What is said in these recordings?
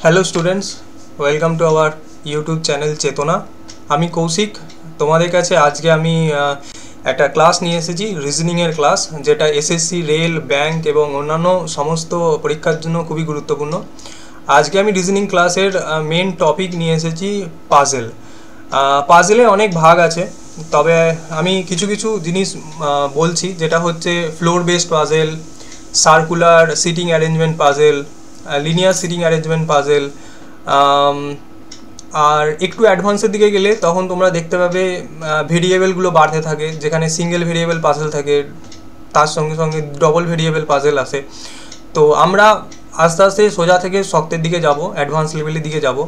Hello students, welcome to our YouTube channel চেতনা। আমি কৌশিক। তোমাদের কাছে আজকে আমি একটা ক্লাস নিয়ে এসেছি, রিজনিংয়ের ক্লাস, যেটা এসএসসি, রেল, ব্যাংক এবং অন্যান্য সমস্ত পরীক্ষার জন্য খুবই গুরুত্বপূর্ণ। আজকে আমি রিজনিং ক্লাসের মেন টপিক নিয়ে এসেছি পাজেল। পাজেলে অনেক ভাগ আছে, তবে আমি কিছু কিছু জিনিস বলছি, যেটা হচ্ছে floor based puzzle, circular seating arrangement puzzle, linear seating arrangement puzzle. আর একটু অ্যাডভান্সের দিকে গেলে তখন তোমরা দেখতে পাবে ভেরিয়েবলগুলো বাড়তে থাকে, যেখানে সিঙ্গেল ভেরিয়েবল পাজেল থাকে, তার সঙ্গে সঙ্গে ডবল ভেরিয়েবল পাজেল আসে। তো আমরা আস্তে আস্তে সোজা থেকে শক্তের দিকে যাব, অ্যাডভান্স লেভেলের দিকে যাব।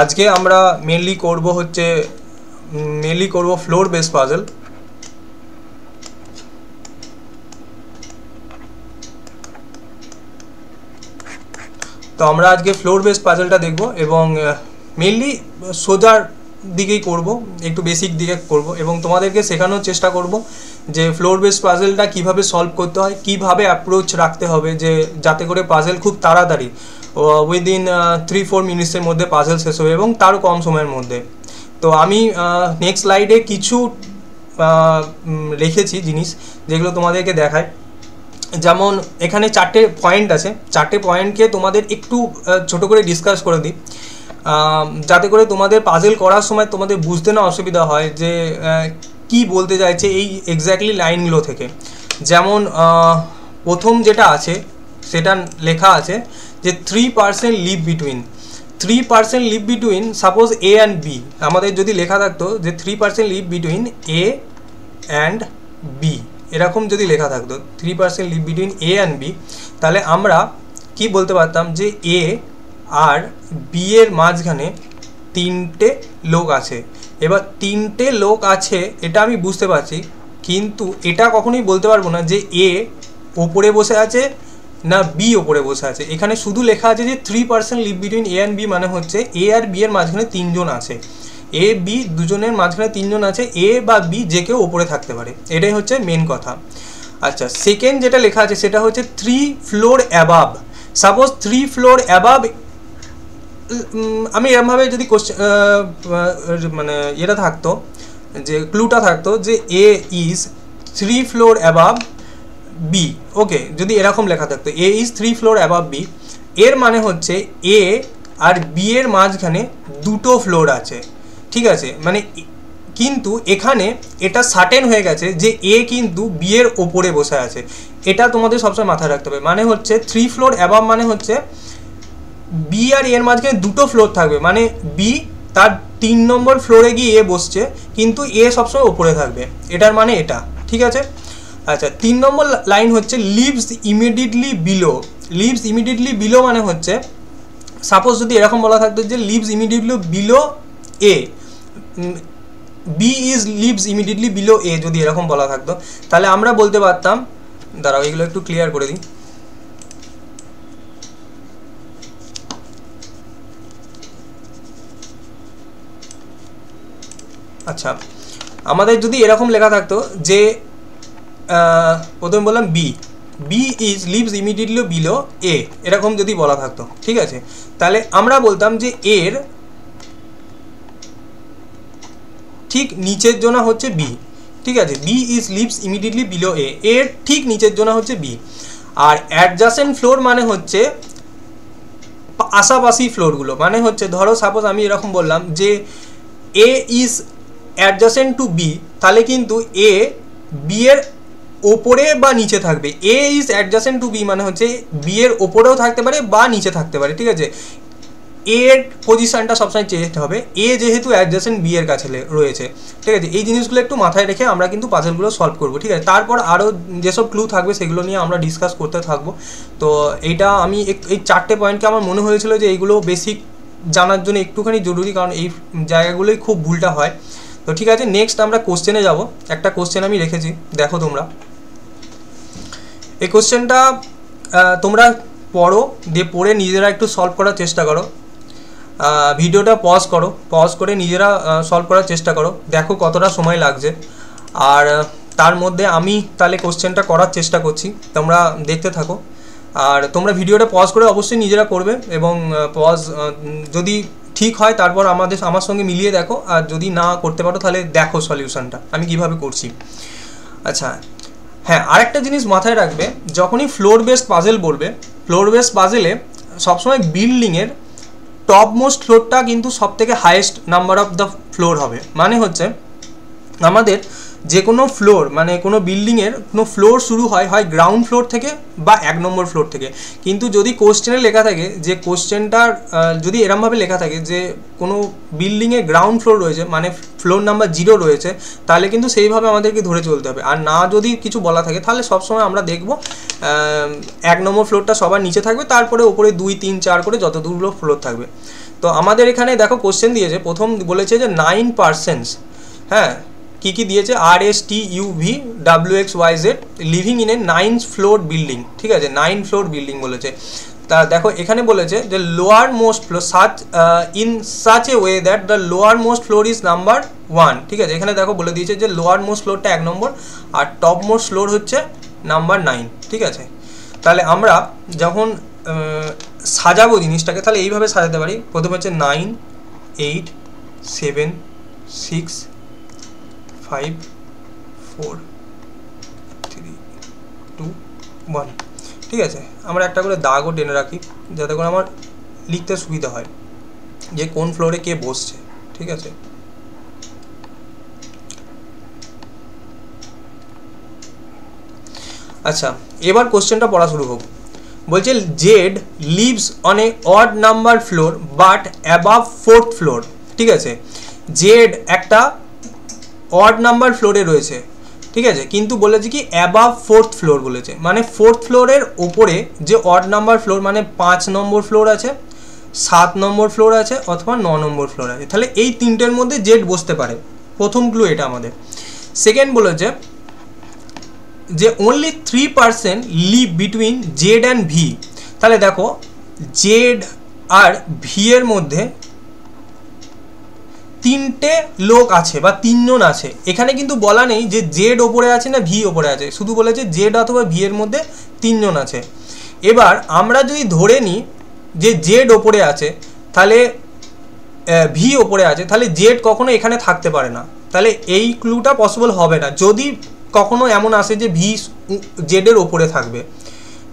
আজকে আমরা মেনলি করব ফ্লোর বেস পাজেল। তো আমরা আজকে ফ্লোর বেস পাজেলটা দেখব এবং মেনলি সোজার দিকেই করব, একটু বেসিক দিকে করব এবং তোমাদেরকে শেখানোর চেষ্টা করব যে ফ্লোর বেস পাজেলটা কিভাবে সলভ করতে হয়, কিভাবে অ্যাপ্রোচ রাখতে হবে, যে যাতে করে পাজেল খুব তাড়াতাড়ি উইদিন 3-4 মিনিটসের মধ্যে পাজেল শেষ হবে এবং তারও কম সময়ের মধ্যে। তো আমি নেক্সট স্লাইডে কিছু রেখেছি জিনিস, যেগুলো তোমাদেরকে দেখায়। যেমন এখানে 4টে পয়েন্ট আছে, 4টে পয়েন্টকে তোমাদের একটু ছোট করে ডিসকাস করে দিই, যাতে করে তোমাদের পাজেল করার সময় তোমাদের বুঝতে না অসুবিধা হয় যে কি বলতে চাইছে এই এক্স্যাক্টলি লাইনগুলো থেকে। যেমন প্রথম যেটা আছে সেটা লেখা আছে যে 3% live between. 3% live between, suppose A and B, আমাদের যদি লেখা থাকতো যে 3% live between A and B, এরকম যদি লেখা থাকতো 3% live between A and B, তাহলে আমরা কি বলতে পারতাম যে এ আর বি এর মাঝখানে 3টে লোক আছে। এবার 3টে লোক আছে এটা আমি বুঝতে পারছি, কিন্তু এটা কখনোই বলতে পারবো না যে এ ওপরে বসে আছে না বি ওপরে বসে আছে। এখানে শুধু লেখা আছে যে 3% live between A and B, মানে হচ্ছে এ আর বি এর মাঝখানে 3জন আছে, এ বি দুজনের মাঝখানে 3জন আছে, এ বা বি যে কেউ ওপরে থাকতে পারে, এটাই হচ্ছে মেন কথা। আচ্ছা, সেকেন্ড যেটা লেখা আছে সেটা হচ্ছে 3 floor above. Suppose 3 floor above, আমি এরমভাবে যদি মানে এটা থাকতো, যে ক্লুটা থাকতো যে এ ইজ 3 ফ্লোর অ্যাবাভ বি, ওকে, যদি এরকম লেখা থাকতো এ ইজ 3 ফ্লোর অ্যাবাভ বি, এর মানে হচ্ছে এ আর বি এর মাঝখানে 2টো ফ্লোর আছে, ঠিক আছে। মানে কিন্তু এখানে এটা সার্টেন হয়ে গেছে যে এ কিন্তু বি এর ওপরে বসে আছে, এটা তোমাদের সবসময় মাথায় রাখতে হবে। মানে হচ্ছে 3 ফ্লোর অ্যাবাভ মানে হচ্ছে বি আর এর মাঝখানে 2টো ফ্লোর থাকবে, মানে বি তার 3 নম্বর ফ্লোরে গিয়ে এ বসছে, কিন্তু এ সবসময় ওপরে থাকবে, এটার মানে এটা, ঠিক আছে। আচ্ছা, 3 নম্বর লাইন হচ্ছে lives immediately below. Lives immediately below মানে হচ্ছে, সাপোজ যদি এরকম বলা থাকতো যে lives immediately below A, B is lives immediately below A, যদি এরকম বলা থাকতো তাহলে আমরা বলতে পারতাম, দাঁড়াও এগুলো একটু ক্লিয়ার করে দিই। আচ্ছা, আমাদের যদি এরকম লেখা থাকতো যে প্রথমে বললাম B is lives immediately below A, এরকম যদি বলা থাকতো, ঠিক আছে, তাহলে আমরা বলতাম যে এর ঠিক নিচের জোনা হচ্ছে বি, ঠিক আছে। B is lives immediately below A, এর ঠিক নিচের জোনা হচ্ছে বি। আর অ্যাডজাসেন্ট ফ্লোর মানে হচ্ছে আশাপাশি ফ্লোরগুলো, মানে হচ্ছে ধরো সাপোজ আমি এরকম বললাম যে এ ইজ অ্যাডজাসেন্ট টু বি, তাহলে কিন্তু এ বি এর ওপরে বা নিচে থাকবে। এ ইজ অ্যাডজাসেন্ট টু বি মানে হচ্ছে বি এর ওপরেও থাকতে পারে বা নিচে থাকতে পারে, ঠিক আছে। এর পজিশনটা সবসময় চেঞ্জ হবে, এ যেহেতু অ্যাডজাসেন্ট বি এর কাছে রয়েছে, ঠিক আছে। এই জিনিসগুলো একটু মাথায় রেখে আমরা কিন্তু পাজেলগুলো সলভ করবো, ঠিক আছে। তারপর আরও যেসব ক্লু থাকবে সেগুলো নিয়ে আমরা ডিসকাস করতে থাকবো। তো এইটা আমি এই 4টে পয়েন্টকে আমার মনে হয়েছিল যে এইগুলো বেসিক জানার জন্য একটুখানি জরুরি, কারণ এই জায়গাগুলোই খুব ভুলটা হয়। তো ঠিক আছে, নেক্সট আমরা কোশ্চেনে যাব। একটা কোশ্চেন আমি রেখেছি, দেখো তোমরা এই কোশ্চেনটা তোমরা পড়ো, দিয়ে পড়ে নিজেরা একটু সলভ করার চেষ্টা করো। ভিডিওটা পজ করে নিজেরা সলভ করার চেষ্টা করো, দেখো কতটা সময় লাগছে। আর তার মধ্যে আমি তাহলে কোশ্চেনটা করার চেষ্টা করছি, তোমরা দেখতে থাকো। আর তোমরা ভিডিওটা পজ করে অবশ্যই নিজেরা করবে, এবং পজ যদি ঠিক হয় তারপর আমার সঙ্গে মিলিয়ে দেখো, আর যদি না করতে পারো তাহলে দেখো সলিউশনটা আমি কিভাবে করছি। আচ্ছা হ্যাঁ, আরেকটা জিনিস মাথায় রাখবে, যখনই ফ্লোর বেসড পাজেল বলবে, ফ্লোর বেসড পাজেলে সবসময় বিল্ডিংয়ের টপ মোস্ট ফ্লোরটা কিন্তু সব থেকে highest number of the floor হবে। মানে হচ্ছে আমাদের যে কোনো ফ্লোর, মানে কোনো বিল্ডিংয়ের কোনো ফ্লোর শুরু হয় গ্রাউন্ড ফ্লোর থেকে বা 1 নম্বর ফ্লোর থেকে। কিন্তু যদি কোশ্চেনে লেখা থাকে, যে কোশ্চেনটার যদি এরমভাবে লেখা থাকে যে কোনো বিল্ডিংয়ে গ্রাউন্ড ফ্লোর রয়েছে, মানে ফ্লোর নাম্বার 0 রয়েছে, তাহলে কিন্তু সেইভাবে আমাদেরকে ধরে চলতে হবে। আর না যদি কিছু বলা থাকে তাহলে সবসময় আমরা দেখব 1 নম্বর ফ্লোরটা সবার নিচে থাকবে, তারপরে ওপরে 2, 3, 4 করে যত দূরগুলো ফ্লোর থাকবে। তো আমাদের এখানে দেখো কোশ্চেন দিয়েছে, প্রথম বলেছে যে 9%, হ্যাঁ কি দিয়েছে, RSTUV WXYZ living in a 9th floor building, ঠিক আছে 9 ফ্লোর বিল্ডিং বলেছে। তা দেখো এখানে বলেছে যে lower most floor in such a way that the lower most floor is number 1, ঠিক আছে। এখানে দেখো বলে দিয়েছে যে লোয়ার মোস্ট ফ্লোরটা 1 নম্বর আর টপ মোস্ট ফ্লোর হচ্ছে নাম্বার 9, ঠিক আছে। তাহলে আমরা যখন সাজাবো জিনিসটাকে তাহলে এইভাবে সাজাতে পারি, প্রথমে হচ্ছে 9, 8, 7, 6, 5, 4, 3, 2, 1, ঠিক আছে। আমরা একটা করে দাগও টেনে রাখি যাতে করে আমার লিখতে সুবিধা হয় যে কোন ফ্লোরে কে বসছে, ঠিক আছে। আচ্ছা এবার কোশ্চেনটা পড়া শুরু হোক। বলছে Z leaves on a odd number floor but above 4th floor, ঠিক আছে। জেড একটা অড নাম্বার ফ্লোরে রয়েছে, ঠিক আছে, কিন্তু বলেছে কি অ্যাবাভ 4th ফ্লোর বলেছে, মানে 4th ফ্লোরের ওপরে যে অড নাম্বার ফ্লোর, মানে 5 নম্বর ফ্লোর আছে, 7 নম্বর ফ্লোর আছে অথবা 9 নম্বর ফ্লোর আছে, তাহলে এই তিনটের মধ্যে জেড বসতে পারে। প্রথম ক্লু এটা আমাদের। সেকেন্ড বলেছে যে only 3% live between Z and V, তাহলে দেখো জেড আর ভি এর মধ্যে 3টে লোক আছে বা 3 জন আছে। এখানে কিন্তু বলা নেই যে জেড ওপরে আছে না ভি ওপরে আছে, শুধু বলেছে জেড অথবা ভি এর মধ্যে 3 জন আছে। এবার আমরা যদি ধরে নিই যে জেড ওপরে আছে, তাহলে ভি ওপরে আছে, তাহলে জেড কখনো এখানে থাকতে পারে না, তাহলে এই ক্লুটা পসিবল হবে না। যদি কখনো এমন আসে যে ভি জেডের ওপরে থাকবে,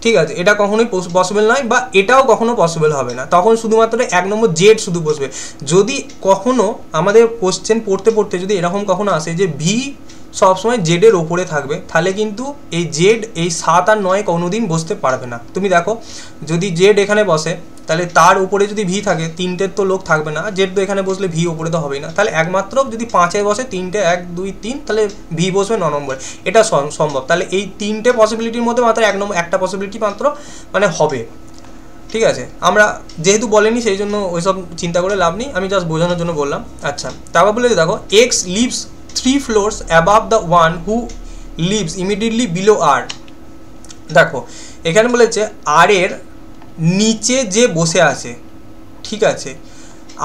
ঠিক আছে, এটা কখনোই পসিবল নয়, বা এটাও কখনো পসিবল হবে না। তখন শুধুমাত্র 1 নম্বর জেড শুধু বসবে। যদি কখনো আমাদের কোশ্চেন পড়তে পড়তে যদি এরকম কখনো আসে যে ভি সবসময় জেডের ওপরে থাকবে, তাহলে কিন্তু এই জেড এই 7 আর 9 কোনোদিন বসতে পারবে না। তুমি দেখো যদি জেড এখানে বসে তাহলে তার উপরে যদি ভি থাকে, 3টের তো লোক থাকবে না, জেড তো এখানে বসলে ভি ওপরে তো হবেই না, তাহলে একমাত্র যদি 5-এ বসে 3টে 1, 2, 3, তাহলে ভি বসবে 9 নম্বরে, এটা সম্ভব। তাহলে এই 3টে পসিবিলিটির মধ্যে মাত্র একটা পসিবিলিটি মাত্র মানে হবে, ঠিক আছে। আমরা যেহেতু বলেনি সেই জন্য ওইসব চিন্তা করে লাভ নেই, আমি জাস্ট বোঝানোর জন্য বললাম। আচ্ছা তারপর বলে দেখো x lives 3 floors above the one who lives immediately below R। দেখো এখানে বলেছে আর এর নিচে যে বসে আছে, ঠিক আছে,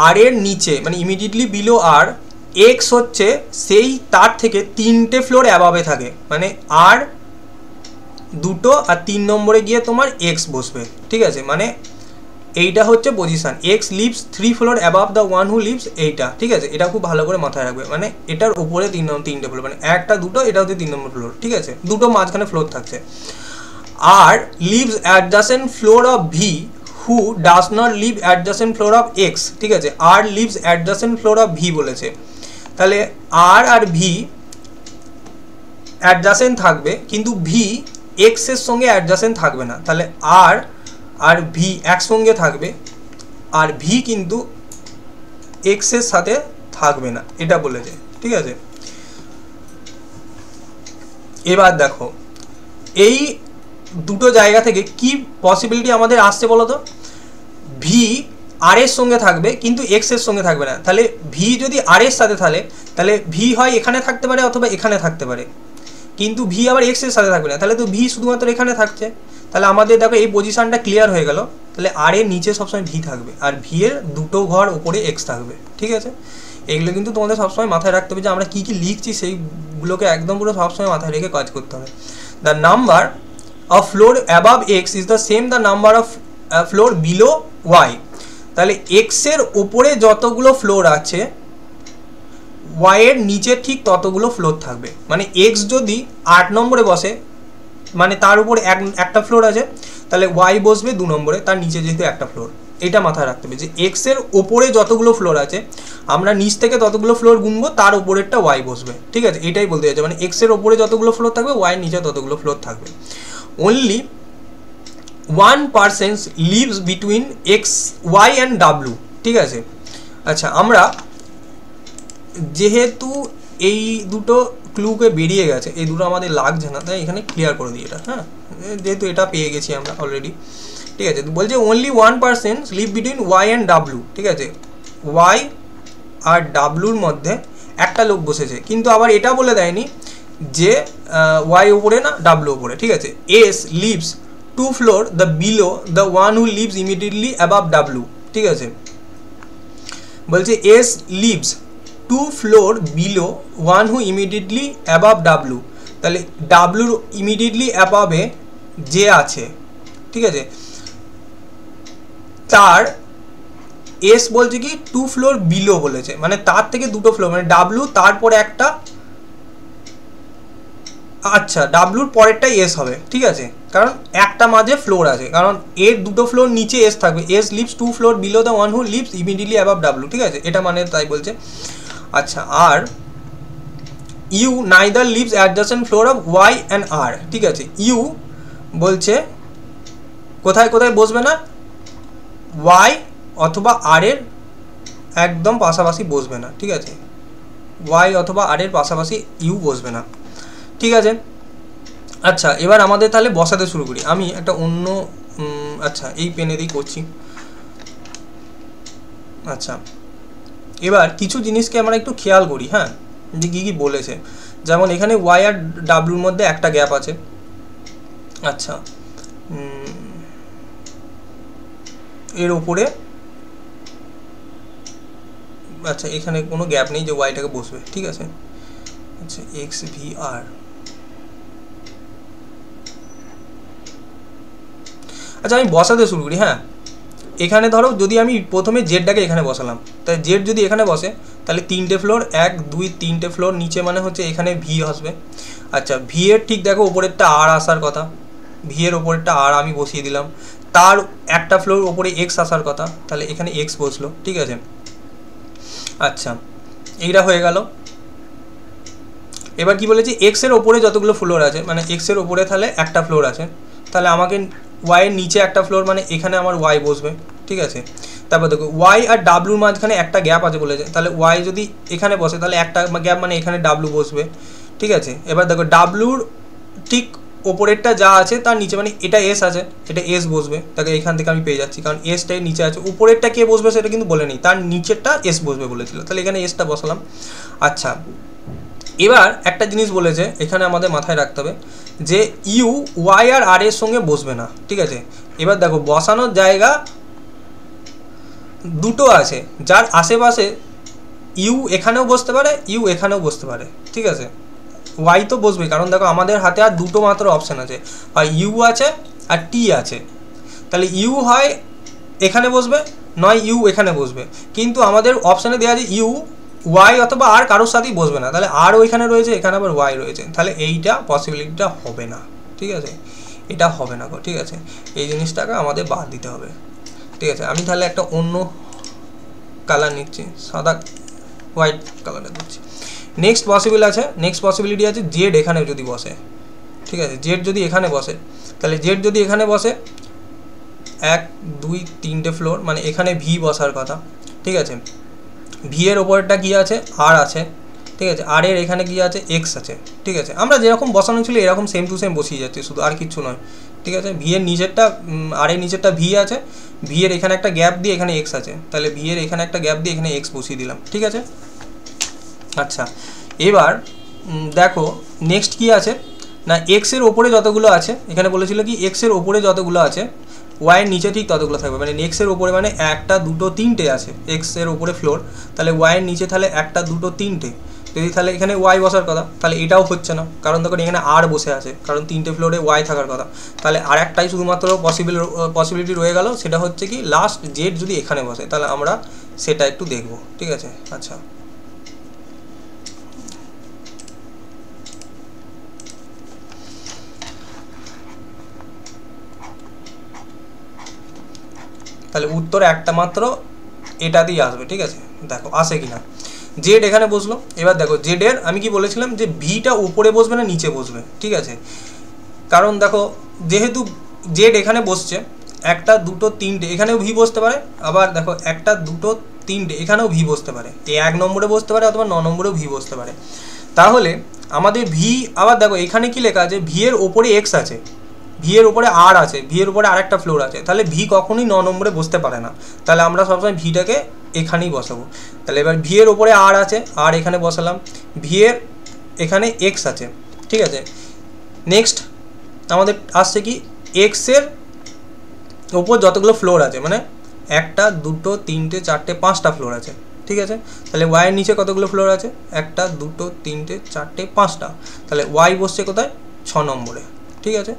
আর এর নিচে মানে ইমিডিয়েটলি বিলো আর, এক্স হচ্ছে সেই তার থেকে 3টে ফ্লোর অ্যাবাভে থাকে, মানে আর 2টো আর 3 নম্বরে গিয়ে তোমার এক্স বসবে, ঠিক আছে। মানে এইটা হচ্ছে position, X lives 3 floor above the one who lives, এইটা, ঠিক আছে। এটা খুব ভালো করে মাথায় রাখবে, মানে এটার উপরে 3টে ফ্লোর, মানে 1টা 2টো, এটা হচ্ছে 3 নম্বর ফ্লোর, ঠিক আছে, 2টো মাঝখানে ফ্লোর থাকছে। আর lives adjacent floor of V who does not live adjacent floor of X, ঠিক আছে। আর lives adjacent floor of V বলেছে, তাহলে আর আর ভি অ্যাডজাসেন্ট থাকবে, কিন্তু ভি এক্স এর সঙ্গে অ্যাডজাসেন্ট থাকবে না, তাহলে আর আর ভি একসঙ্গে থাকবে, আর ভি কিন্তু এক্স এর সাথে থাকবে না, এটা বলেছে, ঠিক আছে। এবার দেখো এই দুটো জায়গা থেকে কি পসিবিলিটি আমাদের আসছে বলো তো। ভি আর এর সঙ্গে থাকবে কিন্তু এক্স এর সঙ্গে থাকবে না, তাহলে ভি যদি আর এর সাথে তাহলে ভি হয় এখানে থাকতে পারে অথবা এখানে থাকতে পারে, কিন্তু ভি আবার এক্স এর সাথে থাকবে না, তাহলে তো ভি শুধুমাত্র এখানে থাকছে। তাহলে আমাদের দেখো এই পজিশনটা ক্লিয়ার হয়ে গেল, তাহলে আর এর নিচে সবসময় ভি থাকবে আর ভি এর 2টো ঘর উপরে এক্স থাকবে, ঠিক আছে। এগুলো কিন্তু তোমাদের সবসময় মাথায় রাখতে হবে যে আমরা কী কী লিখছি সেইগুলোকে একদম পুরো সবসময় মাথায় রেখে কাজ করতে হবে। The number of floor above X is the same the number of floor below Y. তাহলে এক্সের ওপরে যতগুলো ফ্লোর আছে ওয়াই এর নিচে ঠিক ততগুলো ফ্লোর থাকবে। মানে এক্স যদি 8 নম্বরে বসে, মানে তার উপরে একটা ফ্লোর আছে, তাহলে ওয়াই বসবে 2 নম্বরে, তার নিচে যেহেতু একটা ফ্লোর। এটা মাথায় রাখতে হবে যে এক্সের ওপরে যতগুলো ফ্লোর আছে আমরা নিচ থেকে ততগুলো ফ্লোর গুনবো, তার ওপরেরটা ওয়াই বসবে। ঠিক আছে, এটাই বলতে চাইছে, মানে এক্সের ওপরে যতগুলো ফ্লোর থাকবে ওয়াই নিচে ততগুলো ফ্লোর থাকবে। Only 1% lives between X Y and W. ঠিক আছে, আচ্ছা আমরা যেহেতু এই দুটো ক্লুকে বেরিয়ে গেছে, এই দুটো আমাদের লাগছে না, তাই এখানে ক্লিয়ার করে দিই এটা। হ্যাঁ, যেহেতু এটা পেয়ে গেছি আমরা অলরেডি। ঠিক আছে, বলছে only 1% live between Y and W. ঠিক আছে, ওয়াই আর ডাব্লুর মধ্যে একটা লোক বসেছে, কিন্তু আবার এটা বলে দেয়নি যে ওয়াই ওপরে না ডাব্লু ওপরে। ঠিক আছে, S lives 2 floor the below the one who lives immediately above W. ঠিক আছে, বলছে S lives 2 floor below one who immediately above W. তাহলে ডাব্লুর ইমিডিয়েটলি অ্যাবাভে যে আছে, ঠিক আছে, তার এস বলছে কি 2 ফ্লোর বিলো বলেছে, মানে তার থেকে 2টো ফ্লোর, মানে ডাব্লু তারপরে একটা, আচ্ছা ডাব্লুর পরেরটাই এস হবে। ঠিক আছে, কারণ একটা মাঝে ফ্লোর আছে, কারণ এর 2টো ফ্লোর নিচে এস থাকবে। S lives 2 floor below the one who lives immediately above W. ঠিক আছে, এটা মানে তাই বলছে। আচ্ছা, আর U neither lives adjacent floor of Y and R. ঠিক আছে, ইউ বলছে কোথায় কোথায় বসবে না, ওয়াই অথবা আর এর একদম পাশাপাশি বসবে না। ঠিক আছে, ওয়াই অথবা আর এর পাশাপাশি ইউ বসবে না। ঠিক আছে, আচ্ছা এবার আমাদের তাহলে বসাতে শুরু করি। আমি একটা অন্য আচ্ছা এই পেনে দিয়ে করছি। আচ্ছা, এবার কিছু জিনিসকে আমরা একটু খেয়াল করি, হ্যাঁ, যে কী কী বলেছে। যেমন এখানে ওয়াই আর ডাব্লুর মধ্যে একটা গ্যাপ আছে। আচ্ছা, এর ওপরে, আচ্ছা এখানে কোনো গ্যাপ নেই যে ওয়াইটাকে বসবে। ঠিক আছে, আচ্ছা এক্স ভি আর। আচ্ছা আমি বসাতে শুরু করি। হ্যাঁ, এখানে ধরো যদি আমি প্রথমে জেডটাকে এখানে বসালাম, তাই জেড যদি এখানে বসে তাহলে 3টে ফ্লোর, 1 2 3টে ফ্লোর নিচে, মানে হচ্ছে এখানে ভি আসবে। আচ্ছা, ভি এর ঠিক দেখো ওপরেরটা আর আসার কথা, ভি এর ওপরেরটা আর আমি বসিয়ে দিলাম, তার একটা ফ্লোর ওপরে এক্স আসার কথা, তাহলে এখানে এক্স বসলো। ঠিক আছে, আচ্ছা এইটা হয়ে গেল। এবার কি বলেছি, এক্স এর ওপরে যতগুলো ফ্লোর আছে, মানে এক্স এর ওপরে তাহলে একটা ফ্লোর আছে, তাহলে আমাকে ওয়াই এর নিচে একটা ফ্লোর, মানে এখানে আমার ওয়াই বসবে। ঠিক আছে, তারপর দেখো ওয়াই আর ডাব্লুর মাঝখানে একটা গ্যাপ আছে বলেছে, তাহলে ওয়াই যদি এখানে বসে তাহলে একটা গ্যাপ, মানে এখানে ডাব্লু বসবে। ঠিক আছে, এবার দেখো ডাব্লুর ঠিক ওপরেরটা যা আছে তার নিচে, মানে এটা এস আছে, এটা এস বসবে। তাকে এখান থেকে আমি পেয়ে যাচ্ছি, কারণ এসটাই নিচে আছে, উপরেরটা কে বসবে সেটা কিন্তু বলে নেই, তার নিচেরটা এস বসবে বলেছিল, তাহলে এখানে এসটা বসালাম। আচ্ছা, এবার একটা জিনিস বলেছে এখানে আমাদের মাথায় রাখতে হবে যে ইউ ওয়াই আর আর এর সঙ্গে বসবে না। ঠিক আছে, এবার দেখো বসানোর জায়গা দুটো আছে, যার আশেপাশে ইউ এখানেও বসতে পারে, ইউ এখানেও বসতে পারে। ঠিক আছে, ওয়াই তো বসবে, কারণ দেখো আমাদের হাতে আর দুটো মাত্র অপশান আছে, হয় ইউ আছে আর টি আছে। তাহলে ইউ হয় এখানে বসবে, নয় ইউ এখানে বসবে, কিন্তু আমাদের অপশানে দেওয়া আছে ইউ ওয়াই অথবা আর কারোর সাথেই বসবে না, তাহলে আর ওইখানে রয়েছে, এখানে আবার ওয়াই রয়েছে, তাহলে এইটা পসিবিলিটিটা হবে না। ঠিক আছে, এটা হবে না গো। ঠিক আছে, এই জিনিসটাকে আমাদের বাদ দিতে হবে। ঠিক আছে, আমি তাহলে একটা অন্য কালার নিচ্ছি, সাদা হোয়াইট কালারে দিচ্ছি। নেক্সট পসিবিলিটি আছে জেড এখানে যদি বসে। ঠিক আছে, জেড যদি এখানে বসে, তাহলে জেড যদি এখানে বসে 1 2 3টে ফ্লোর, মানে এখানে ভি বসার কথা। ঠিক আছে, ভি এর ওপরটা কী আছে, আর আছে। ঠিক আছে, আর এর এখানে কী আছে, এক্স আছে। ঠিক আছে, আমরা যেরকম বসানো ছিল এরকম সেম টু সেম বসিয়ে যাচ্ছে, শুধু আর কিচ্ছু নয়। ঠিক আছে, ভি এর নিচেরটা, আর এর নিচেরটা ভি আছে, ভি এর এখানে একটা গ্যাপ দিয়ে এখানে এক্স আছে, তাহলে ভি এর এখানে একটা গ্যাপ দিয়ে এখানে এক্স বসিয়ে দিলাম। ঠিক আছে, আচ্ছা এবার দেখো নেক্সট কি আছে না, এক্সের ওপরে যতগুলো আছে, এখানে বলেছিল কি এক্সের ওপরে যতগুলো আছে ওয়াইয়ের নিচে ঠিক ততগুলো থাকবে, মানে এক্সের ওপরে মানে 1 2 3টে আছে এক্সের ওপরে ফ্লোর, তাহলে ওয়াইয়ের নিচে তাহলে 1 2 3টে, যদি তাহলে এখানে ওয়াই বসার কথা, তাহলে এটাও হচ্ছে না, কারণ দেখুন এখানে আর বসে আছে, কারণ 3টে ফ্লোরে ওয়াই থাকার কথা। তাহলে আর একটাই শুধুমাত্র পসিবিলিটি রয়ে গেল, সেটা হচ্ছে কি লাস্ট জেড যদি এখানে বসে, তাহলে আমরা সেটা একটু দেখব, ঠিক আছে। আচ্ছা, তাহলে উত্তর একটা মাত্র এটাতেই আসবে, ঠিক আছে। দেখো আসে কিনা। জেড এখানে বসলো, এবার দেখো জেডের আমি কি বলেছিলাম যে ভিটা উপরে বসবে না নিচে বসবে, ঠিক আছে। কারণ দেখো যেহেতু জেড এখানে বসছে, একটা দুটো তিনটে এখানেও ভি বসতে পারে, আবার দেখো একটা দুটো তিনটে এখানেও ভি বসতে পারে, এই 1 নম্বরে বসতে পারে অথবা 9 নম্বরেও ভি বসতে পারে। তাহলে আমাদের ভি, আবার দেখো এখানে কি লেখা আছে, ভি এর ওপরে এক্স আছে, ভি এর উপরে আর আছে, ভি এর উপরে আরেকটা ফ্লোর আছে, তাহলে ভি কখনোই 9 নম্বরে বসতে পারে না। তাহলে আমরা সবসময় ভিটাকে এখানেই বসাবো। তাহলে এবার ভি এর উপরে আর আছে, আর এখানে বসালাম, ভি এর এখানে এক্স আছে, ঠিক আছে। নেক্সট আমাদের আসছে কি এক্সের ওপর যতগুলো ফ্লোর আছে, মানে 1টা 2টো 3টে 4টে 5টা ফ্লোর আছে, ঠিক আছে। তাহলে ওয়াইয়ের নিচে কতগুলো ফ্লোর আছে, 1টা 2টো 3টে 4টে 5টা, তাহলে ওয়াই বসছে কোথায় 6 নম্বরে, ঠিক আছে।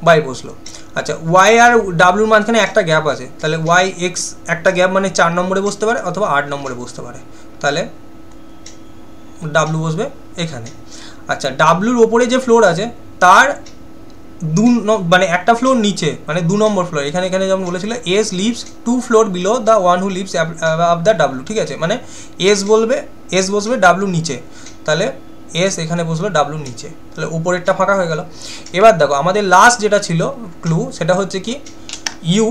ওয়াই বসলো। আচ্ছা, ওয়াই আর ডাব্লুর মাঝখানে একটা গ্যাপ আছে, তাহলে ওয়াই এক্স একটা গ্যাপ মানে 4 নম্বরে বসতে পারে অথবা 8 নম্বরে বসতে পারে, তাহলে ডাব্লু বসবে এখানে। আচ্ছা, ডাব্লুর ওপরে যে ফ্লোর আছে তার মানে একটা ফ্লোর নিচে, মানে 2 নম্বর ফ্লোর, এখানে যেমন বলেছিল S lives 2 floor below the one who lives above the W, ঠিক আছে। মানে এস বসবে ডাব্লু নিচে, তাহলে এস এখানে বসলো ডাব্লু নিচে, তাহলে উপরেরটা ফাঁকা হয়ে গেল। এবার দেখো আমাদের লাস্ট যেটা ছিল ক্লু, সেটা হচ্ছে কি ইউ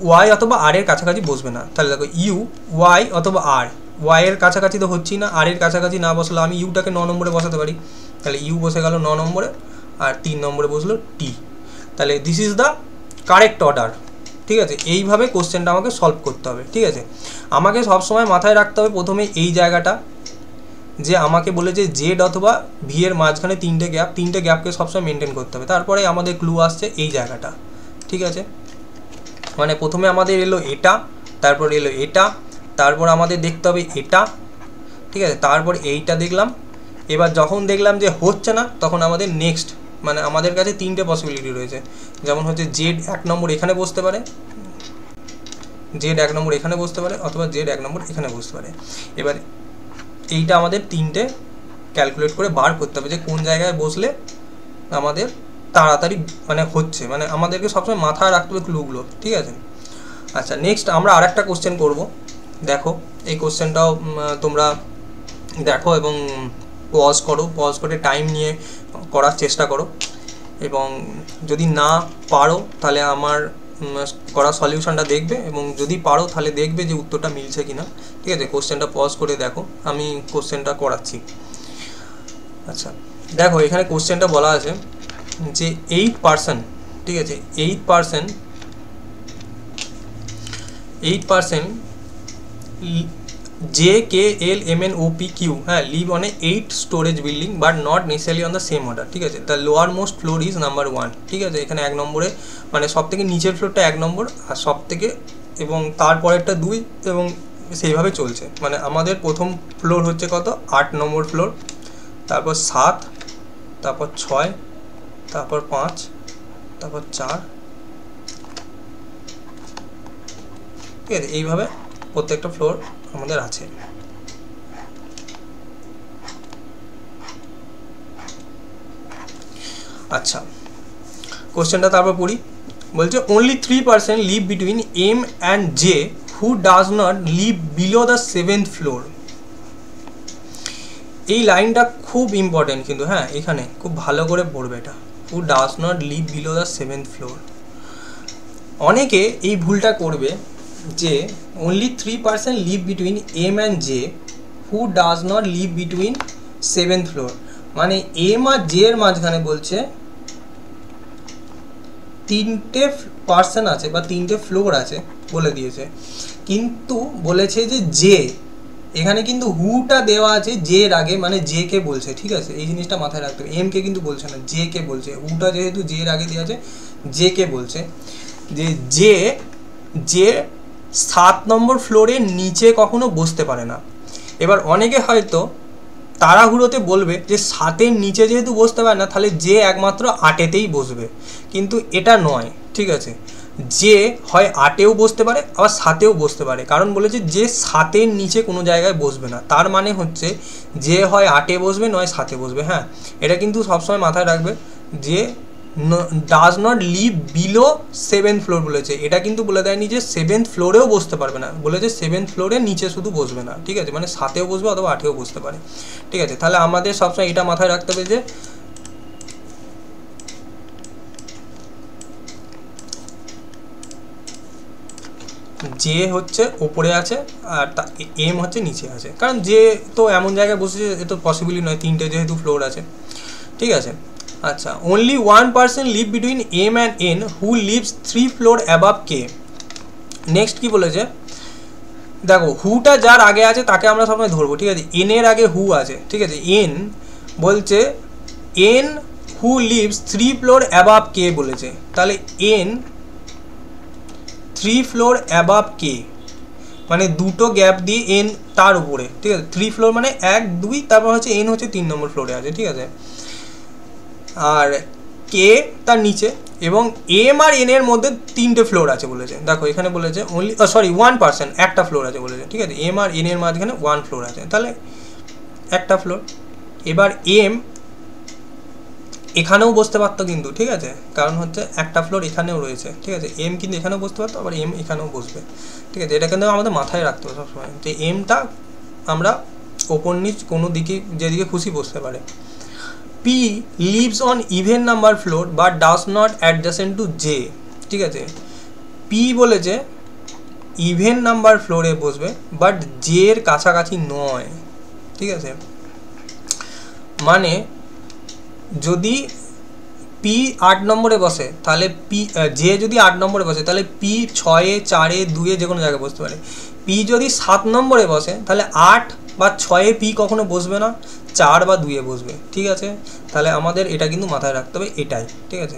ওয়াই অথবা আর এর কাছাকাছি বসবে না। তাহলে দেখো ইউ ওয়াই অথবা আর, ওয়াই এর কাছাকাছি তো হচ্ছেই না, আর এর কাছাকাছি না বসলে আমি ইউটাকে 9 নম্বরে বসাতে পারি, তাহলে ইউ বসে গেল 9 নম্বরে, আর 3 নম্বরে বসলো টি। তাহলে this is the correct order, ঠিক আছে। এইভাবে কোশ্চেনটা আমাকে সলভ করতে হবে, ঠিক আছে। আমাকে সবসময় মাথায় রাখতে হবে প্রথমে এই জায়গাটা, যে আমাকে বলেছে জেড অথবা ভি এর মাঝখানে 3টে গ্যাপকে সবসময় মেনটেন করতে হবে। তারপরে আমাদের ক্লু আসছে এই জায়গাটা, ঠিক আছে। মানে প্রথমে আমাদের এলো এটা, তারপর এলো এটা, তারপর আমাদের দেখতে হবে এটা, ঠিক আছে। তারপর এইটা দেখলাম, এবার যখন দেখলাম যে হচ্ছে না, তখন আমাদের নেক্সট, মানে আমাদের কাছে 3টে পসিবিলিটি রয়েছে, যেমন হচ্ছে জেড 1 নম্বর এখানে বসতে পারে, জেড 1 নম্বর এখানে বসতে পারে, অথবা জেড 1 নম্বর এখানে বসতে পারে। এবার এইটা আমাদের 3টে ক্যালকুলেট করে বার করতে হবে যে কোন জায়গায় বসলে আমাদের তাড়াতাড়ি মানে হচ্ছে, মানে আমাদেরকে সবসময় মাথায় রাখতে হবে ক্লুগুলো, ঠিক আছে। আচ্ছা, নেক্সট আমরা আরেকটা কোশ্চেন করব। দেখো এই কোশ্চেনটাও তোমরা দেখো এবং পজ করে টাইম নিয়ে করার চেষ্টা করো, এবং যদি না পারো তাহলে আমার করা সলিউশনটা দেখবে, এবং যদি পারো তাহলে দেখবে যে উত্তরটা মিলছে কিনা, ঠিক আছে। কোশ্চেনটা পজ করে দেখো, আমি কোশ্চেনটা করাচ্ছি। আচ্ছা, দেখো এখানে কোশ্চেনটা বলা আছে যে 8%, ঠিক আছে, 8% JKLMNOPQ, হ্যাঁ, live on a 8 storage building but not necessarily on the same order, ঠিক আছে। The lower most floor is number 1, ঠিক আছে। এখানে 1 নম্বরে মানে সব থেকে নিচের ফ্লোরটা 1 নম্বর, আর সব থেকে এবং তারপরেরটা 2, এবং সেইভাবে চলছে। মানে আমাদের প্রথম ফ্লোর হচ্ছে কত, 8 নম্বর ফ্লোর, তারপর 7, তারপর 6, তারপর 5, তারপর 4, ঠিক আছে। এইভাবে প্রত্যেকটা ফ্লোর আমাদের আছে। আচ্ছা, কোশ্চেনটা তারপর পড়ি। বলছে only 3% live between M and J who does not live below the 7th floor। এই লাইনটা খুব ইম্পর্টেন্ট কিন্তু, হ্যাঁ, এখানে খুব ভালো করে পড়বে এটা, who does not live below the 7th floor। অনেকে এই ভুলটা করবে যে only 3% live between M and J who does not live between 7th floor, মানে M আর J এর মাঝখানে বলছে 3টে পার্সন আছে বা 3টে ফ্লোর আছে বলে দিয়েছে, কিন্তু বলেছে যে জে, এখানে কিন্তু হুটা দেওয়া আছে জে এর আগে, মানে জে কে বলছে, ঠিক আছে। এই জিনিসটা মাথায় রাখতে হবে, এম কে কিন্তু বলছে না, জে কে বলছে। হুটা যেহেতু জে এর আগে দেওয়া আছে, জে কে বলছে যে জে 7 নম্বর ফ্লোরের নিচে কখনো বসতে পারে না। এবার অনেকে হয়তো তাড়াহুড়োতে বলবে যে 7-এর নিচে যেহেতু বসতে পারে না, তাহলে যে একমাত্র 8-এতেই বসবে, কিন্তু এটা নয়, ঠিক আছে। যে হয় 8-এও বসতে পারে, আবার 7-এও বসতে পারে, কারণ বলেছে যে 7-এর নিচে কোনো জায়গায় বসবে না, তার মানে হচ্ছে যে হয় 8-এ বসবে নয় 7-এ বসবে। হ্যাঁ, এটা কিন্তু সবসময় মাথায় রাখবে যে does not live below 7th floor বলেছে, এটা কিন্তু বলে দেয়নি যে 7th ফ্লোরেও বসতে পারবে না, বলেছে 7th ফ্লোরের নিচে শুধু বসবে না, ঠিক আছে, মানে 7-এও বসবে অথবা 8-এও বসতে পারে, ঠিক আছে। তাহলে আমাদের সবসময় এটা মাথায় রাখতে হবে যে যে হচ্ছে ওপরে আছে আর এম হচ্ছে নিচে আছে, কারণ যে তো এমন জায়গায় বসেছে এ তো পসিবলই নয়, 3টে যেহেতু ফ্লোর আছে, ঠিক আছে। আচ্ছা, only one person live between M and N who lives 3 floor above K। Next কি বলেছে দেখো, হুটা যার আগে আছে তাকে আমরা সবসময় ধরবো, ঠিক আছে। এন এর আগে হু আছে, ঠিক আছে। এন বলছে এন হু লিভস 3 ফ্লোর অ্যাবাভ কে বলেছে, তাহলে এন 3 ফ্লোর অ্যাবাভ কে, মানে দুটো গ্যাপ দিয়ে এন তার উপরে, ঠিক আছে। 3 ফ্লোর মানে 1 2, তারপর হচ্ছে এন হচ্ছে 3 নম্বর ফ্লোরে আছে, ঠিক আছে। আর কে তার নিচে, এবং এম আর এন এর মধ্যে 3টে ফ্লোর আছে বলেছে। দেখো এখানে বলেছে অনলি 1% একটা ফ্লোর আছে বলেছে, ঠিক আছে। এম আর এন এর মাঝখানে 1 ফ্লোর আছে, তাহলে একটা ফ্লোর। এবার এম এখানেও বসতে পারতো কিন্তু, ঠিক আছে, কারণ হচ্ছে একটা ফ্লোর এখানেও রয়েছে, ঠিক আছে। এম কিন্তু এখানেও বসতে পারতো, আবার এম এখানেও বসবে, ঠিক আছে। এটা কিন্তু আমাদের মাথায় রাখতে হবে সবসময় যে এমটা আমরা ওপর নিচ কোনো দিকে যেদিকে খুশি বসতে পারে। P leaves on even number floor but does not adjacent to J, ঠিক আছে। পি বলেছে ইভেন নাম্বার ফ্লোরে বসবে বাট জে এর কাছাকাছি নয়, ঠিক আছে। মানে যদি পি 8 নম্বরে বসে তাহলে পি জে যদি 8 নম্বরে বসে তাহলে পি 6-এ 4-এ 2-এ যে কোনো জায়গায় বসতে পারে। পি যদি 7 নম্বরে বসে তাহলে 8 বা 6-এ পি কখনো বসবে না, 4 বা 2-এ বসবে, ঠিক আছে। তাহলে আমাদের এটা কিন্তু মাথায় রাখতে হবে, এটাই, ঠিক আছে।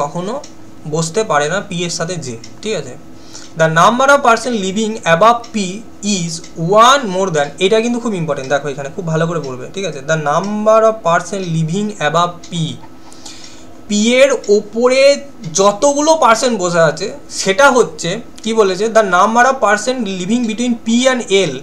কখনো বসতে পারে না পি এর সাথে জে, ঠিক আছে। The number of person living above P is 1 more than, এটা কিন্তু খুব ইম্পর্টেন্ট, দেখো এখানে খুব ভালো করে বলবে, ঠিক আছে। The number of person living above P, P এর ওপরে যতগুলো পার্সেন্ট বসে আছে সেটা হচ্ছে কি বলেছে, the number of persons living between P and L,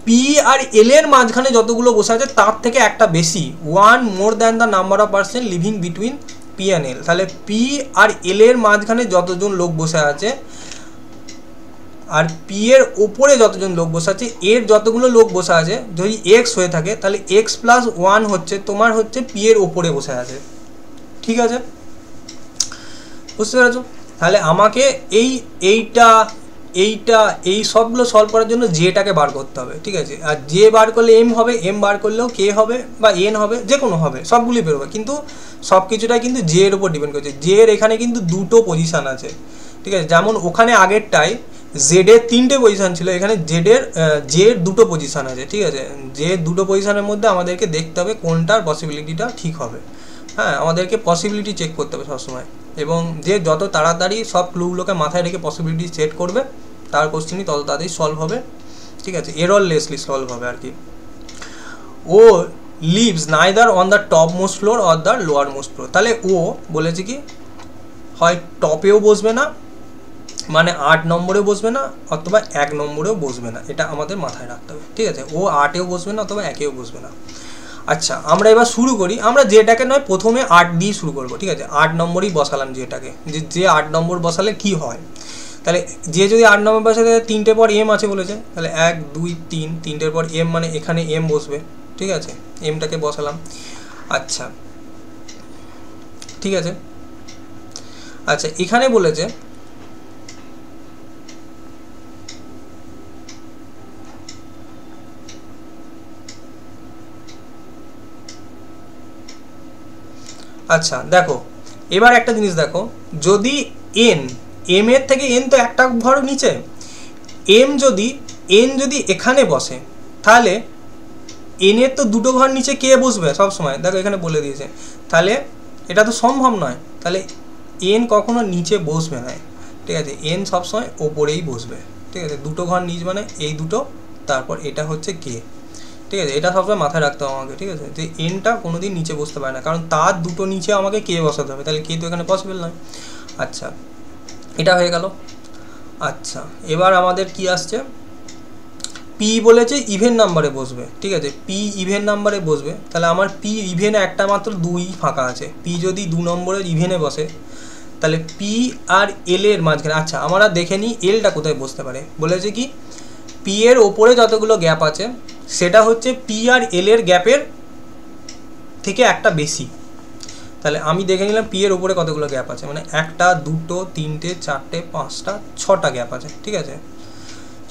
P আর এল এর মাঝখানে যতগুলো বসে আছে তার থেকে একটা বেশি, 1 more than the number of persons living between P and এল। তাহলে পি আর এল এর মাঝখানে যতজন লোক বসে আছে আর পি এর ওপরে যতজন লোক বসে আছে, এর যতগুলো লোক বসে আছে যদি এক্স হয়ে থাকে তাহলে এক্স প্লাস 1 হচ্ছে তোমার হচ্ছে পি এর ওপরে বসে আছে, ঠিক আছে, বুঝতে পেরেছো। তাহলে আমাকে এই সবগুলো সলভ করার জন্য জেটাকে বার করতে হবে, ঠিক আছে। আর জে বার করলে এম হবে, এম বার করলেও কে হবে বা এন হবে, যে কোনো হবে, সবগুলি বেরোবে, কিন্তু সব কিছুটাই কিন্তু জে এর উপর ডিপেন্ড করছে। জে এর এখানে কিন্তু দুটো পজিশান আছে, ঠিক আছে। যেমন ওখানে আগেরটায় জেড এর 3টে পজিশান ছিল, এখানে জে এর দুটো পজিশান আছে, ঠিক আছে। জে দুটো পজিশানের মধ্যে আমাদেরকে দেখতে হবে কোনটার পসিবিলিটিটা ঠিক হবে। হ্যাঁ, আমাদেরকে পসিবিলিটি চেক করতে হবে সবসময়, এবং যে যত তাড়াতাড়ি সব ক্লুগুলোকে মাথায় রেখে পসিবিলিটি সেট করবে তার কোশ্চেনই তত তাড়াতাড়ি সলভ হবে, ঠিক আছে, এররলেসলি সলভ হবে আর কি। O lives neither on the top most floor or the lower most floor, তাহলে ও বলেছে কি হয় টপেও বসবে না, মানে 8 নম্বরেও বসবে না, অথবা 1 নম্বরেও বসবে না, এটা আমাদের মাথায় রাখতে হবে, ঠিক আছে। ও 8-এও বসবে না অথবা 1-এও বসবে না। আচ্ছা, আমরা এবার শুরু করি, আমরা যেটাকে নয় প্রথমে 8 দিয়ে শুরু করবো, ঠিক আছে। 8 নম্বরই বসালাম যেটাকে, যে 8 নম্বর বসালে কি হয়, তাহলে যে যদি 8 নম্বর বসালে 3টে পর এম আছে বলেছে, তাহলে 1 2 3, 3টের পর এম, মানে এখানে এম বসবে, ঠিক আছে। এমটাকে বসালাম, আচ্ছা, ঠিক আছে। আচ্ছা, এখানে বলেছে আচ্ছা দেখো, এবার একটা জিনিস দেখো, যদি এম এর থেকে এন তো একটা ঘর নিচে, এন যদি এখানে বসে তাহলে এন এর তো দুটো ঘর নিচে কে বসবে সব সময়, দেখো এখানে বলে দিয়েছে, তাহলে এটা তো সম্ভব নয়, তাহলে এন কখনো নিচে বসবে না, ঠিক আছে। এন সবসময় ওপরেই বসবে, ঠিক আছে। দুটো ঘর নিচ মানে এই দুটো, তারপর এটা হচ্ছে কে, ঠিক আছে। এটা সবসময় মাথায় রাখতে হবে আমাকে, ঠিক আছে, যে এনটা কোনো দিন নিচে বসতে পারে না, কারণ তার দুটো নিচে আমাকে কে বসাতে হবে, তাহলে কে তো এখানে পসিবল নয়। আচ্ছা, এটা হয়ে গেল। আচ্ছা, এবার আমাদের কি আসছে, পি বলেছে ইভেন নাম্বারে বসবে, ঠিক আছে, পি ইভেন নাম্বারে বসবে, তাহলে আমার পি ইভেনে একটা মাত্র 2 ফাঁকা আছে। পি যদি 2 নম্বরের ইভেনে বসে তাহলে পি আর এল এর মাঝখানে, আচ্ছা আমরা দেখে নিই এলটা কোথায় বসতে পারে। বলেছে কি পি এর ওপরে যতগুলো গ্যাপ আছে সেটা হচ্ছে পি আর এল এর গ্যাপের থেকে একটা বেশি। তাহলে আমি দেখে নিলাম পি এর ওপরে কতগুলো গ্যাপ আছে, মানে 1 2 3 4 5 6টা গ্যাপ আছে, ঠিক আছে।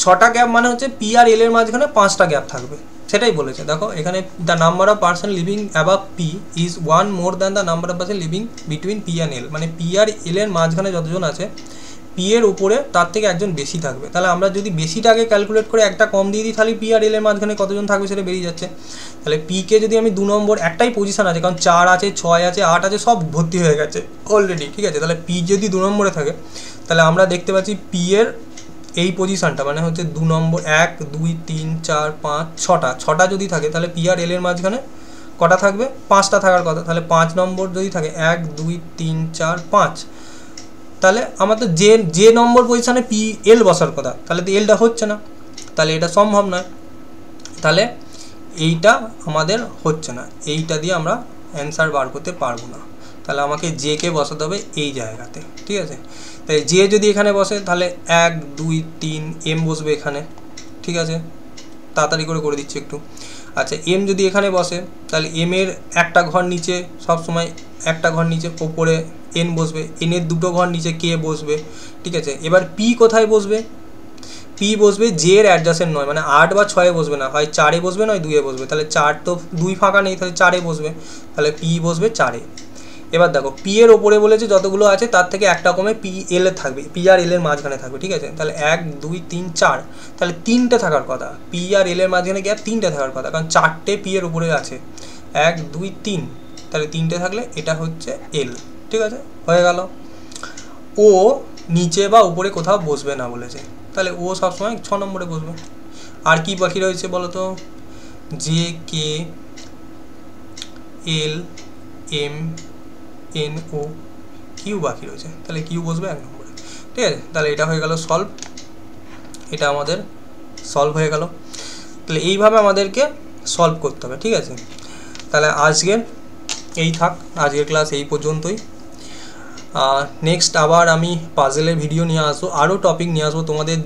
6টা গ্যাপ মানে হচ্ছে পি আর এল এর মাঝখানে 5টা গ্যাপ থাকবে, সেটাই বলেছে। দেখো এখানে the number of person living above P is 1 more than the number of person living between P and এল, মানে পি আর এল এর মাঝখানে যতজন আছে পি এর উপরে তার থেকে একজন বেশি থাকবে। তাহলে আমরা যদি বেশিটাকে ক্যালকুলেট করে একটা কম দিয়ে দিই তাহলে পি আর এল এর মাঝখানে কতজন থাকবে সেটা বেরিয়ে যাচ্ছে। তাহলে পিকে যদি আমি 2 নম্বর, একটাই পজিশন আছে, কারণ 4 আছে 6 আছে 8 আছে, সব ভর্তি হয়ে গেছে অলরেডি, ঠিক আছে। তাহলে পি যদি 2 নম্বরে থাকে তাহলে আমরা দেখতে পাচ্ছি পি এর এই পজিশনটা মানে হচ্ছে 2 নম্বর, 1 2 3 4 5 6টা যদি থাকে তাহলে পি আর এল এর মাঝখানে কটা থাকবে, 5টা থাকার কথা। তাহলে 5 নম্বর যদি থাকে 1 2 3 4 5, তাহলে আমার তো যে নম্বর পজিশনে পি এল বসার কথা, তাহলে তো এলটা হচ্ছে না, তাহলে এটা সম্ভব নয়, তাহলে এইটা আমাদের হচ্ছে না, এইটা দিয়ে আমরা অ্যান্সার বার করতে পারবো না। তাহলে আমাকে জে কে বসাতে হবে এই জায়গাতে, ঠিক আছে। তাই জে যদি এখানে বসে তাহলে 1 2 3 এম বসবে এখানে, ঠিক আছে, তাড়াতাড়ি করে দিচ্ছি একটু। আচ্ছা, এম যদি এখানে বসে তাহলে এম এর একটা ঘর নিচে, সবসময় একটা ঘর নিচে ওপরে এন বসবে, এন এর 2টো ঘর নিচে কে বসবে, ঠিক আছে। এবার পি কোথায় বসবে, পি বসবে জে এর অ্যাডজাসেন্ট নয়, মানে 8 বা 6 বসবে না, হয় 4-এ বসবে নয় 2-এ বসবে, তাহলে 4 তো 2 ফাঁকা নেই, তাহলে 4-এ বসবে, তাহলে পি বসবে 4-এ। এবার দেখো পি এর ওপরে বলেছে যতগুলো আছে তার থেকে একটা কমে পি এল এর থাকবে, পি আর এল এর মাঝখানে থাকবে, ঠিক আছে। তাহলে 1 2 3 4, তাহলে 3টে থাকার কথা, পি আর এল এর মাঝখানে গ্যাপ 3টে থাকার কথা, কারণ 4টে পি এর উপরে আছে, 1 2 3, তাহলে 3টে থাকলে এটা হচ্ছে এল, ঠিক আছে, হয়ে গেল। ও নিচে বা উপরে কোথাও বসবে না বলেছে, তাহলে ও সবসময় 6 নম্বরে বসবে। আর কি বাকি রয়েছে বলো তো, J K L M N O Q বাকি রয়েছে, তাহলে কিউ বসবে 1 নম্বরে, ঠিক আছে। তাহলে এটা হয়ে গেল সলভ, এটা আমাদের সলভ হয়ে গেল। তাহলে এইভাবে আমাদেরকে সলভ করতে হবে, ঠিক আছে। তাহলে আজকের এই থাক, আজকের ক্লাস এই পর্যন্তই। নেক্সট আবার আমি পাজেলের ভিডিও নিয়ে আসবো, আরও টপিক নিয়ে আসবো তোমাদের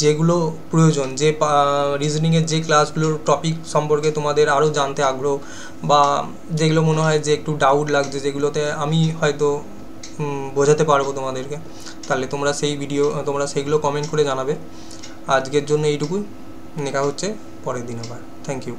যেগুলো প্রয়োজন, যে রিজনিংয়ের যে ক্লাসগুলোর টপিক সম্পর্কে তোমাদের আরও জানতে আগ্রহ, বা যেগুলো মনে হয় যে একটু ডাউট লাগছে, যেগুলোতে আমি হয়তো বোঝাতে পারবো তোমাদেরকে, তাহলে তোমরা সেইগুলো কমেন্ট করে জানাবে। আজকের জন্য এইটুকুই, দেখা হচ্ছে পরের দিন আবার। Thank you.